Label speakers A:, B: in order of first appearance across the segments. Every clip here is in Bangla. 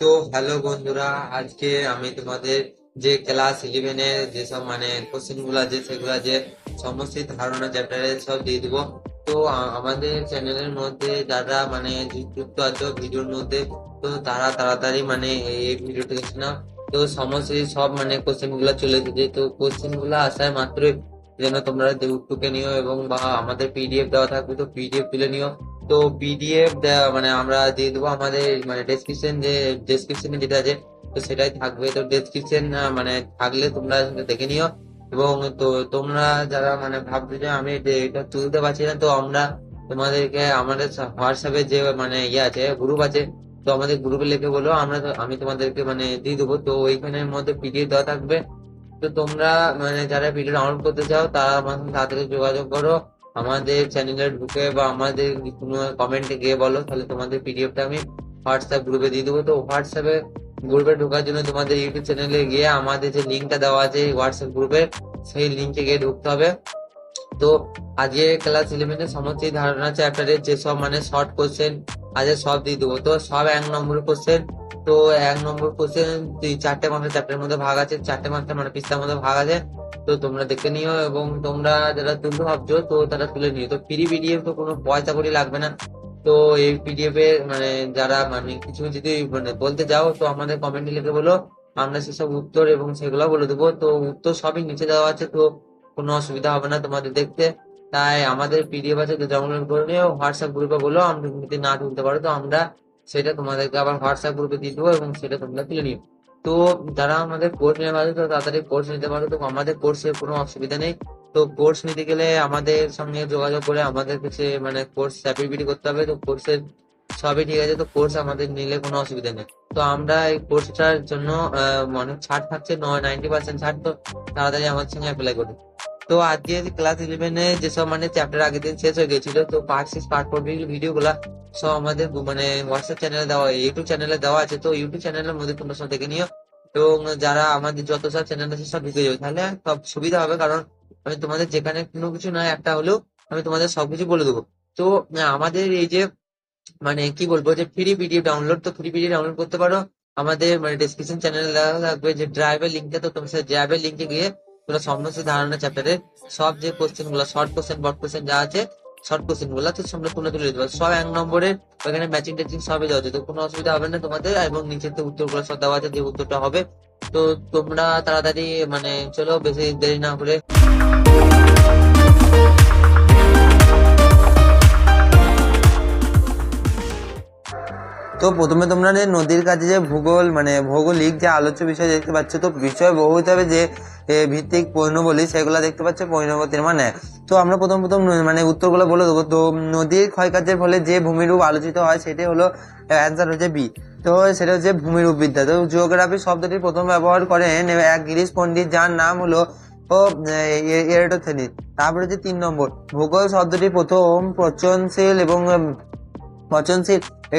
A: তো হ্যালো বন্ধুরা, আজকে আমি তোমাদের যে ক্লাস 11-এর যেসব কোশ্চেন গুলো আছে সেগুলা যে সমষ্টি ধারণা চ্যাপ্টারে সব দিয়ে দিব। তো আমাদের চ্যানেলের মধ্যে যারা যুক্ত আছো ভিডিওর মধ্যে, তো তারা তাড়াতাড়ি এই ভিডিওটা দেখছে না। তো সমষ্টি সব কোশ্চেন গুলা চলে এসেছে, তো কোশ্চেন গুলা আসায় মাত্রই যেন তোমরা টুকে নিও, এবং বা আমাদের পিডিএফ দেওয়া থাকবে, তো পিডিএফ তুলে নিও। তো পিডিএফ আমরা দিয়ে দেবো আমাদের ডেসক্রিপশনে যেটা আছে, তো সেটাই থাকবে। তো ডেসক্রিপশন থাকলে তোমরা সেটা দেখে নিও। এবং তো তোমরা যারা ভাবছো যে আমি এটা তুলতে পারছি না, তো আমরা তোমাদেরকে আমাদের হোয়াটসঅ্যাপে যে আছে, গ্রুপ আছে, তো আমাদের গ্রুপে লিখে বলো, আমি তোমাদেরকে দিয়ে দেবো। তো ওইখানের মধ্যে পিডিএফ দেওয়া থাকবে। তো তোমরা যারা ভিডিও ডাউনলোড করতে চাও তারা আমার সাথে তাড়াতাড়ি যোগাযোগ করো, আমাদের চ্যানেলে ঢুকে বা আমাদের কোনো কমেন্টে গিয়ে বলো, তাহলে তোমাদের পিডিএফটা আমি হোয়াটসঅ্যাপ গ্রুপে দিয়ে দেবো। তো হোয়াটসঅ্যাপে গ্রুপে ঢোকার জন্য তোমাদের ইউটিউব চ্যানেলে গিয়ে আমাদের যে লিঙ্কটা দেওয়া আছে হোয়াটসঅ্যাপ গ্রুপে, সেই লিঙ্কে গিয়ে ঢুকতে হবে। তো আজকে ক্লাস 11-এর সমস্ত ধারণা চ্যাপ্টারের যেসব শর্ট কোশ্চেন আজকে সব দিয়ে দেবো। তো সব 1 নম্বর কোশ্চেন। তো 1 নম্বর কোশ্চেন চারটে চ্যাপ্টারের মধ্যে ভাগ আছে, চারটে পৃষ্ঠার মধ্যে ভাগ আছে। তো তোমরা দেখে নিও, এবং তোমরা যারা তুলতে ভাবছো তো তারা তুলে নিও। তো ফ্রি পিডিএফ, তো কোনো পয়সা কড়ি লাগবে না। তো এই পিডিএফ এ যারা কিছু যদি বলতে যাও, তো আমাদের কমেন্টে লিখে বলো, আমরা সেসব উত্তর এবং সেগুলো বলে দেবো। তো উত্তর সবই নিচে দেওয়া আছে, তো কোনো অসুবিধা হবে না তোমাদের দেখতে। তাই আমাদের পিডিএফ আছে, তো ডাউনলোড করে নিও, হোয়াটসঅ্যাপ গ্রুপে বলো। আমরা যদি না তুলতে পারো, তো আমরা সেটা তোমাদেরকে আবার হোয়াটসঅ্যাপ গ্রুপে দিয়ে দেবো, এবং সেটা তোমরা তুলে নিও। তো যারা আমাদের কোর্স নিতে পারো, তো তাড়াতাড়ি কোর্স নিতে পারো। তো আমাদের কোর্সের কোনো অসুবিধা নেই। তো কোর্স নিতে গেলে আমাদের সঙ্গে যোগাযোগ করে আমাদের কাছে কোর্স সার্টিফিকেট করতে হবে। তো কোর্সের সবই ঠিক আছে, তো কোর্স আমাদের নিলে কোনো অসুবিধা নেই। তো আমরা এই কোর্সটার জন্য অনেক ছাড় থাকছে, 90% ছাড়। তো তাড়াতাড়ি আমার সঙ্গে অ্যাপ্লাই করুন। তো আজকে ক্লাস 11-এ যেসব চ্যাপ্টার আগের দিন শেষ হয়ে গেছিল, তো পার্ট 6 পার্ট 4 ভিডিও গুলা সব আমাদের হোয়াটসঅ্যাপ চ্যানেলে দেওয়া, ইউটিউব চ্যানেলে দেওয়া আছে। তো ইউটিউব চ্যানেলের মধ্যে তোমরা সব দেখে নিও, এবং যারা আমাদের যত সব চ্যানেল আছে সব ঢুকে যাবে, তাহলে সব সুবিধা হবে। কারণ আমি তোমাদের যেখানে কোনো কিছু নয় একটা হলেও আমি তোমাদের সবকিছু বলে দেবো। তো আমাদের এই যে কি বলবো, যে ফ্রি পিডিএফ ডাউনলোড, তো ফ্রি পিডিএফ ডাউনলোড করতে পারো আমাদের ডেসক্রিপশন চ্যানেলে দেওয়া থাকবে যে ড্রাইভের লিঙ্কটা। তো তুমি সেই ড্রাইভের লিঙ্কে গিয়ে তোমরা সমস্ত ধারণা চ্যাপ্টারের সব যে কোশ্চেন গুলো, শর্ট কোশ্চেন বড় কোশ্চেন যা আছে, শর্ট কোশ্চেন গুলো তো তোমরা তুলে তুলে দিতে পারো সব 1 নম্বরের। ওখানে ম্যাচিং ট্যাচিং সবই দেওয়া আছে, তো কোনো অসুবিধা হবে না তোমাদের। এবং নিচের তো উত্তরগুলো সব দেওয়া আছে, যে উত্তরটা হবে। তো তোমরা তাড়াতাড়ি চলো, বেশি দেরি না করে। তো প্রথমে তোমরা যে নদীর কাছে যে ভূগোল ভৌগোলিক যে আলোচ্য বিষয় দেখতে পাচ্ছ, তো বিষয় বহু হিসাবে যে ভিত্তিক পণ্যবলী সেগুলো দেখতে পাচ্ছ পরিণতির তো আমরা প্রথম প্রথম উত্তরগুলো বলে দেবো। তো নদীর ক্ষয়কার্যের ফলে যে ভূমিরূপ আলোচিত হয় সেটাই হলো অ্যান্সার, হচ্ছে বি। তো সেটা হচ্ছে ভূমিরূপ বিদ্যা। তো জিওগ্রাফি শব্দটি প্রথম ব্যবহার করেন এক গ্রিস পণ্ডিত, যার নাম হলো এরটোথেনিস। তারপরে হচ্ছে 3 নম্বর, ভূগোল শব্দটি প্রথম পচনশীল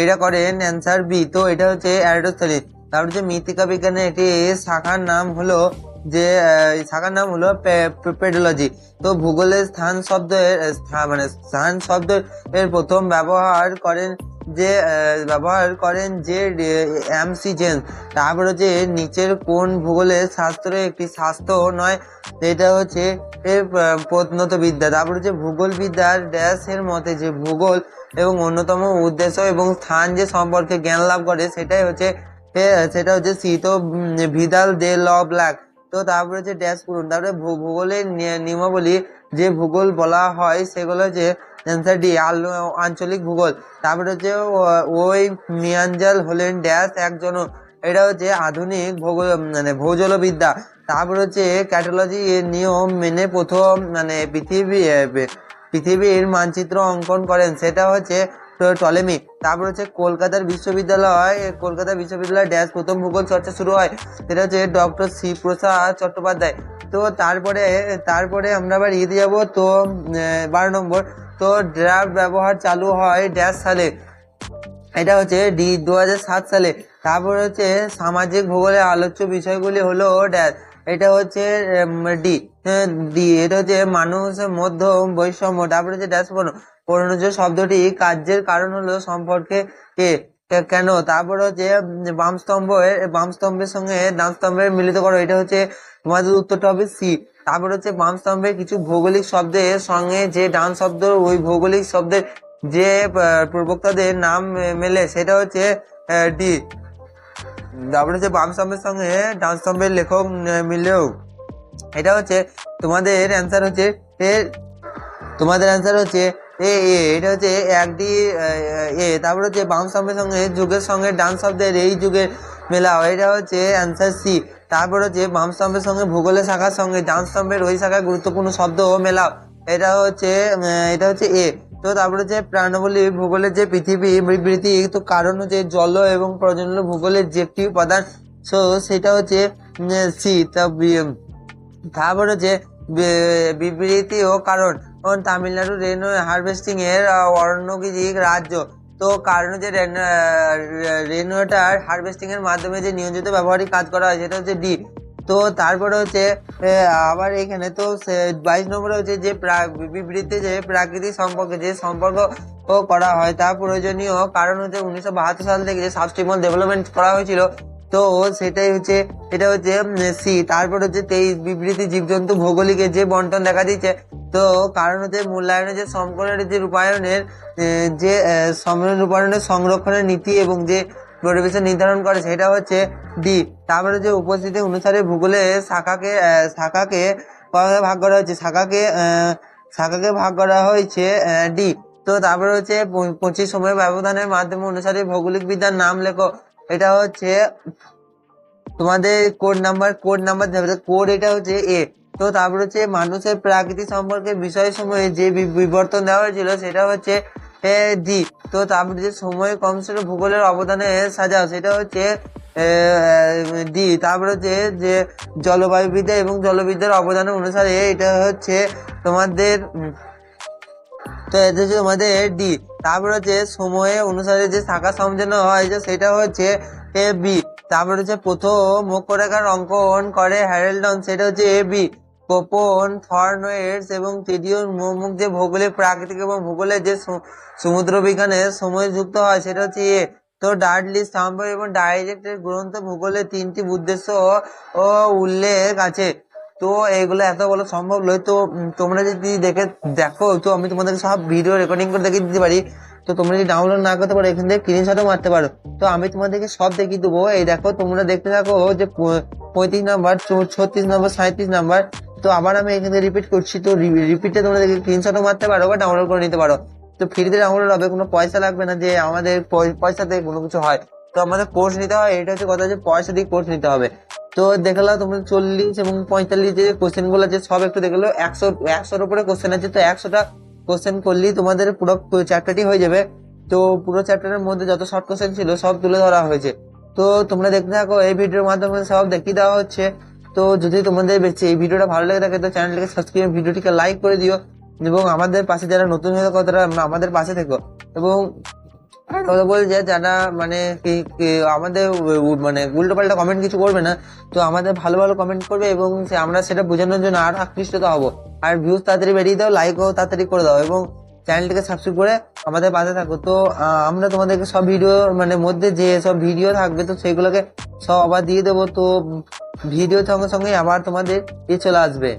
A: এটা করেন অ্যান্সার বি। তো এটা হচ্ছে অ্যারিস্টটল। তারপর হচ্ছে মৃত্তিকা বিজ্ঞানের একটি শাখার নাম হলো পেডোলজি। তো ভূগোলের স্থান শব্দের স্থান শব্দের প্রথম ব্যবহার করেন যে এমসি জেন্স। তারপর হচ্ছে নিচের কোন ভূগোলের শাস্ত্রের একটি শাস্ত্র নয়, এটা হচ্ছে প্রত্নতত্ত্ববিদ্যা। তারপর হচ্ছে ভূগোল বিদ্যার ড্যাশ এর মতে যে ভূগোল এবং অন্যতম উদ্দেশ্য এবং স্থান যে সম্পর্কে জ্ঞান লাভ করে সেটা হচ্ছে সি। তো ভিদাল দে ল ব্ল্যাক। তো তারপরে হচ্ছে ড্যাশ করুন। তারপরে ভূগোলের নিয়মাবলী যে ভূগোল বলা হয় সেগুলো হচ্ছে অ্যান্সার ডি, আঞ্চলিক ভূগোল। তারপরে হচ্ছে ওই মিয়ানজাল হলেন ড্যাশ একজন, এটা হচ্ছে আধুনিক ভূগোল ভৌগোলবিদ্যা। তারপর হচ্ছে ক্যাটোলজি এর নিয়ম মেনে প্রথম পৃথিবীর মানচিত্র অঙ্কন করেন, সেটা হচ্ছে টলেমি। তারপর হচ্ছে কলকাতা বিশ্ববিদ্যালয় ড্যাশ প্রথম ভূগোল চর্চা শুরু হয়, সেটা হচ্ছে ডক্টর শ্রী প্রসাদ চট্টোপাধ্যায়। তো তারপরে আমরা আবার ইয়ে যাবো। তো 12 নম্বর, তো ড্রাফট ব্যবহার চালু হয় ড্যাশ সালে, এটা হচ্ছে ডি 2007 সালে। তারপর হচ্ছে সামাজিক ভূগোলের আলোচ্য বিষয়গুলি হলো ড্যাশ, এটা হচ্ছে ডি ডি এটা হচ্ছে মানুষের মধ্যে বৈষম্য। তারপর হচ্ছে ড্যাশ পণ্য শব্দটি কার্যের কারণ হলো সম্পর্কে এ। কেন? তারপর হচ্ছে বাম স্তম্ভের সঙ্গে ডান স্তম্ভের মিলিত করো, এটা হচ্ছে তোমাদের উত্তরটা হবে সি। তারপর হচ্ছে বাম স্তম্ভের কিছু ভৌগোলিক শব্দের সঙ্গে যে ডান শব্দ ওই ভৌগোলিক শব্দের যে প্রবক্তাদের নাম মেলে সেটা হচ্ছে ডি। তারপর হচ্ছে বাম স্তম্ভের সঙ্গে ডান স্তম্ভের লেখক মিলেও, এটা হচ্ছে তোমাদের অ্যান্সার হচ্ছে এটা হচ্ছে 1D এ। তারপর হচ্ছে বাম স্তম্ভের সঙ্গে যুগের সঙ্গে ডান শব্দের এই যুগের মেলাও, এটা হচ্ছে অ্যান্সার সি। তারপর হচ্ছে বাম স্তম্ভের সঙ্গে ভূগোলের শাখার সঙ্গে ডান স্তম্ভের ওই শাখার গুরুত্বপূর্ণ শব্দ মেলাও, এটা হচ্ছে এ। তো তারপর হচ্ছে প্রাণবলী ভূগোলের যে পৃথিবী বিবৃতি, তো কারণ হচ্ছে জল এবং প্রজনন ভূগোলের যে একটি উপাদান, সো সেটা হচ্ছে সি। তারপর হচ্ছে বিবৃতি ও কারণ, তামিলনাড়ু রেন হারভেস্টিং এর অরণ্যগিরি রাজ্য, তো কারণ হচ্ছে রেন ওয়াটার হারভেস্টিং এর মাধ্যমে যে নিয়োজিত ব্যবহারিক কাজ করা হয় সেটা হচ্ছে ডি। তো তারপরে হচ্ছে আবার এখানে তো 22 নম্বরে হচ্ছে যে বিবৃতি যে প্রাকৃতিক সম্পর্কে যে সম্পর্ক করা হয় তা প্রয়োজনীয় কারণ হচ্ছে 1972 সাল থেকে যে সাবস্টেবল ডেভেলপমেন্ট করা হয়েছিল, তো সেটাই হচ্ছে এটা হচ্ছে সি। তারপর হচ্ছে 23 বিবৃতি জীবজন্তু ভৌগোলিকের যে বন্টন দেখা দিচ্ছে, তো কারণ হচ্ছে মূল্যায়নের যে সম্পর্কের যে রূপায়ণের যে রূপায়ণের সংরক্ষণের নীতি এবং যে পরিবেশ নির্ধারণ করে সেটা হচ্ছে ডি। তারপরে যে উপস্থিতি অনুসারে ভূগোলে শাখাকে ভাগ করা হয়েছে, শাখাকে ভাগ করা হয়েছে ডি। তো তারপরে হচ্ছে 25 সময় ব্যবধানের মাধ্যমে অনুসারে ভৌগোলিক বিদ্যার নাম লেখো, এটা হচ্ছে তোমাদের কোড নাম্বার কোড, এটা হচ্ছে এ। তো তারপর হচ্ছে মানুষের প্রাকৃতিক সম্পর্কে বিষয় সময়ে যে বিবর্তন দেওয়া হয়েছিল সেটা হচ্ছে ডি। তো তারপরে যে সময় কমসের ভূগোলের অবদানে সাজাও, সেটা হচ্ছে ডি। তারপরে হচ্ছে যে জলবায়ুবিদ্যা এবং জলবিদ্যার অবদান অনুসারে এটা হচ্ছে তোমাদের তো এটা হচ্ছে তোমাদের ডি। তারপর হচ্ছে সময়ে অনুসারে যে শাখা সমঝানো হয় সেটা হচ্ছে বি। তারপর হচ্ছে প্রথম অক্ষরেখার অঙ্কন করে হ্যারেল্ডন, সেটা হচ্ছে এ বি। কোপন, থর্নওয়েটস এবং তৃতীয় মুখ যে ভৌগোলিক প্রাকৃতিক এবং ভূগোলের যে সমুদ্র বিজ্ঞানের সময় যুক্ত হয় সেটা হচ্ছে এ। তো ডার্ডলি স্তম্ভ এবং ডাইরেক্টের গ্রন্থ ভূগোলের 3টি উদ্দেশ্য ও উল্লেখ আছে। তো এগুলো এত বলা সম্ভব নয়, তো তোমরা যদি দেখো তো আমি তোমাদেরকে সব ভিডিও রেকর্ডিং করে দেখিয়ে দিতে পারি। তো তোমরা যদি ডাউনলোড না করতে পারো এখান থেকে স্ক্রিনশটও মারতে পারো। তো আমি তোমাদেরকে সব দেখিয়ে দেবো, এই দেখো তোমরা দেখতে থাকো যে 35 নাম্বার, 36 নাম্বার, 37 নাম্বার। তো আবার আমি এখান থেকে রিপিট করছি, তো রিপিটে তোমরা দেখে স্ক্রিনশটও মারতে পারো বা ডাউনলোড করে নিতে পারো। তো ফ্রিতে ডাউনলোড হবে, কোনো পয়সা লাগবে না যে আমাদের পয়সাতে কোনো কিছু হয়। তো আমাদের কোর্স নিতে হয়, এটা হচ্ছে কথা যে পয়সা দিয়ে কোর্স নিতে হবে। তো দেখলাম তোমরা 40 এবং 45 যে কোশ্চেন গুলো আছে সব একটু দেখলো, 100-100-র উপরে কোশ্চেন আছে, তো 100টা কোশ্চেন করলেই তোমাদের পুরো চ্যাপ্টারটি হয়ে যাবে। তো পুরো চ্যাপ্টারের মধ্যে যত শর্ট কোশ্চেন ছিল সব তুলে ধরা হয়েছে। তো তোমরা দেখতে থাকো, এই ভিডিওর মাধ্যমে সব দেখিয়ে দেওয়া হচ্ছে। তো যদি তোমাদের বেশি এই ভিডিওটা ভালো লেগে থাকে তো চ্যানেলটিকে সাবস্ক্রাইব, ভিডিওটিকে লাইক করে দিও এবং আমাদের পাশে যারা নতুন হয়ে থাকো তারা আমাদের পাশে থেকো। এবং কথা বলছে যারা মানে আমাদের মানে উল্টো পাল্টা কমেন্ট কিছু করবে না, তো আমাদের ভালো ভালো কমেন্ট করবে এবং আমরা সেটা বোঝানোর জন্য আরো আকৃষ্ট হবো। আর ভিউজ তাড়াতাড়ি বেরিয়ে দাও, লাইকও তাড়াতাড়ি করে দাও এবং চ্যানেলটিকে সাবস্ক্রাইব করে আমাদের পাশে থাকো। তো আমরা তোমাদেরকে সব ভিডিও মানে মধ্যে যে সব ভিডিও থাকবে তো সেগুলোকে সব আবার দিয়ে দেবো। তো ভিডিও সঙ্গে সঙ্গে আবার তোমাদের চলে আসবে।